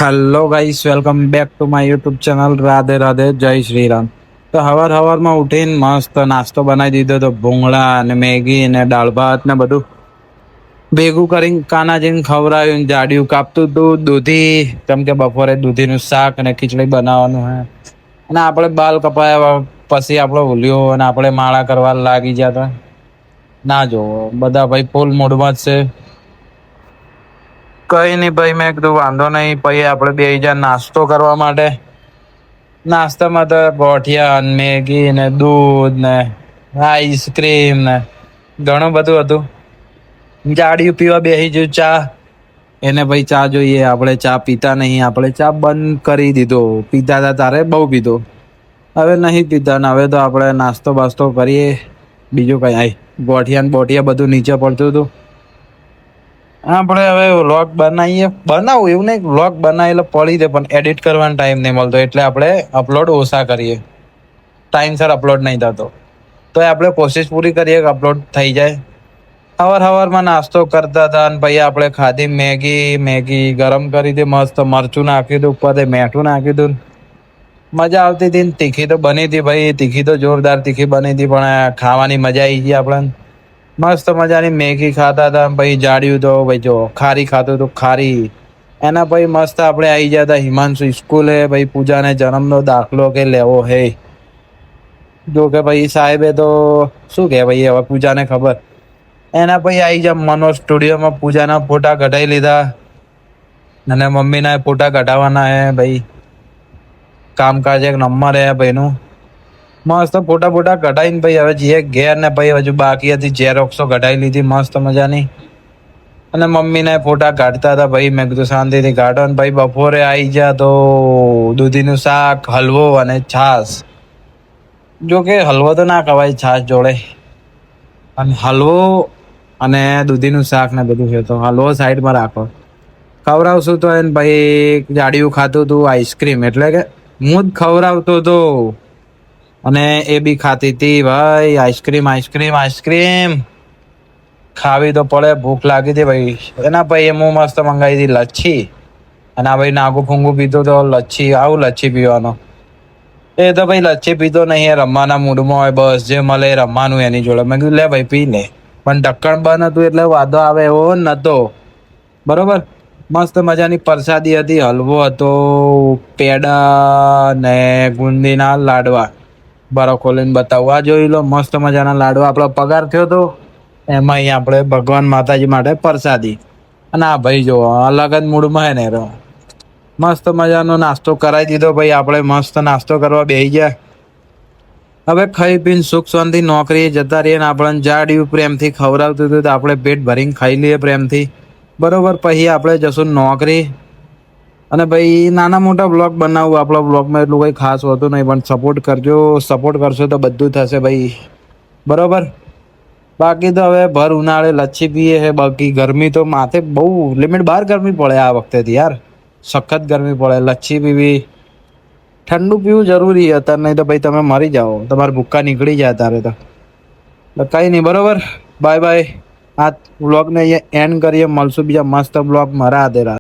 Hello guys, welcome back to my YouTube channel. Radhe Radhe, જય શ્રી રામ. તો હવારમાં ઉઠીને મસ્ત નાસ્તો બનાવી દીધો તો ભૂંગળા અને મેગી ને દાળ ભાત ને બધું ભેગું કરીને કાનાજીને ખવડાવ્યું. જાડિયું કાપતું હતું દૂધી, કેમ કે બપોરે દૂધીનું શાક અને ખીચડી બનાવવાનું હે. અને આપણે બાલ કપાયા પછી આપણો ભૂલ્યો અને આપણે માળા કરવા લાગી ગયા હતા. ના જોવો, બધા ભાઈ ફૂલ મૂડમાં જ છે. કઈ નઈ ભાઈ, મેં કીધું વાંધો નહીં. પછી આપણે બેસી જા નાસ્તો કરવા માટે. નાસ્તામાં તો ગોઠિયા ને મેગી ને દૂધ ને આઈસ્ક્રીમ ને ઘણું બધું હતું. જાડિયું પીવા બેસી ગયું ચા. એને ભાઈ ચા જોઈએ, આપણે ચા પીતા નહીં. આપણે ચા બંધ કરી દીધો. પીતા હતા તારે બહુ પીધો, હવે નહીં પીતા ને. હવે તો આપણે નાસ્તો બાસ્તો કરીએ. બીજું કઈ આય ગોઠિયા ને બોઠિયા બધું નીચે પડતું હતું. આપણે હવે વ્લોગ બનાવું એવું નહીં, વ્લોગ બનાવેલો પડી દે, પણ એડિટ કરવાનો ટાઈમ નહીં મળતો, એટલે આપણે અપલોડ ઓછા કરીએ. ટાઈમસર અપલોડ નહીં થતો તો આપણે કોશિશ પૂરી કરીએ કે અપલોડ થઈ જાય. સવારમાં નાસ્તો કરતા હતા અને પછી આપણે ખાધી મેગી ગરમ કરી હતી, મસ્ત મરચું નાખ્યું હતું, ઉપર મીઠું નાખ્યું હતું. મજા આવતી હતી. તીખી તો બની હતી ભાઈ, તીખી તો જોરદાર તીખી બની હતી, પણ ખાવાની મજા આવી ગઈ આપણને. મસ્ત મજાની મેગી ખાતા હતા. પછી જાડ્યું તો ભાઈ જો ખારી ખાતું હતું, ખારી. એના પછી મસ્ત આપણે આવી ગયા હતા હિમાંશુ સ્કૂલે. ભાઈ પૂજાને જન્મનો દાખલો કે લેવો હે. જો કે ભાઈ સાહેબે તો શું કે ભાઈ, હવે પૂજાને ખબર. એના પછી આવી જા મનોજ સ્ટુડિયોમાં પૂજાના ફોટા કઢાઈ લીધા અને મમ્મીના ફોટા કઢાવવાના હે ભાઈ. કામકાજ એક નંબર હે ભાઈનું. મસ્ત ફોટા કઢાઈને ભાઈ હવે જઈએ ઘેર. ને ભાઈ હજુ બાકી હતી ઝેરોક્સો કઢાઈ લીધી મસ્ત મજાની. અને મમ્મીને ફોટા કાઢતા હતા ભાઈ. મેં કીધું શાંતિથી કાઢો. ને ભાઈ બપોરે આવી ગયા તો દૂધીનું શાક, હલવો અને છાશ. જો કે હલવો તો ના ખવાય છાશ જોડે, અને હલવો અને દૂધીનું શાક ને બધું છે તો હલવો સાઈડમાં રાખો. ખવડાવશું તો એને ભાઈ. જાડિયું ખાતું હતું આઈસ્ક્રીમ, એટલે કે હું જ ખવડાવતો હતો અને એ બી ખાતી હતી ભાઈ. આઈસ્ક્રીમ ખાવી તો પડે, ભૂખ લાગી હતી ભાઈ. એના ભાઈ હું મસ્ત મંગાવી હતી લચ્છી. અને આ ભાઈ નાગુ ફૂંગુ પીતો તો લચ્છી. આવું લચ્છી પીવાનો. એ તો ભાઈ લચ્છી પીતો નહીં, એ રમવાના મૂડમાં હોય. બસ જે મળે એ રમવાનું એની જોડે. મેં કીધું લે ભાઈ પી લે, પણ ઢક્કણ બંધ હતું એટલે વાંધો આવે એવો નતો. બરોબર. મસ્ત મજાની પ્રસાદી હતી, હલવો હતો, પેડા ને ગુંદીના લાડવા. બારો ખોલીને બતાવવા જોઈ લો. મસ્ત મજાના લાડવા. આપણો પગાર થયો હતો એમાં અહીં આપણે ભગવાન માતાજી માટે પ્રસાદી. અને આ ભાઈ જો અલગ જ મૂડમાં હે ને. મસ્ત મજાનો નાસ્તો કરાવી દીધો ભાઈ. આપણે મસ્ત નાસ્તો કરવા બેસી ગયા. હવે ખાઈ પીને સુખ શાંતિ નોકરીએ જતા રહીએ. ને આપણને જાડિયું પ્રેમથી ખવડાવતું હતું તો આપણે પેટ ભરીને ખાઈ લઈએ પ્રેમથી. બરોબર. પછી આપણે જશું નોકરી. અને ભાઈ નાના મોટા બ્લોગ બનાવવું. આપણો બ્લોગમાં એટલું કંઈ ખાસ હોતું નહીં, પણ સપોર્ટ કરજો. સપોર્ટ કરશો તો બધું થશે ભાઈ. બરોબર. બાકી તો હવે ભર ઉનાળે લચ્છી પીએ છે. બાકી ગરમી તો માથે બહુ લિમિટ બહાર ગરમી પડે આ વખતેથી યાર. સખત ગરમી પડે. લચ્છી પીવી, ઠંડુ પીવું જરૂરી છે અત્યારે, નહીં તો ભાઈ તમે મરી જાઓ. તમારા ભૂક્કા નીકળી જાય ત્યારે તો. કંઈ નહીં. બરોબર. Bye bye. આ વ્લોગને અહીંયા એન્ડ કરીએ. મળશું બીજા મસ્ત વ્લોગ. મારા હાથે.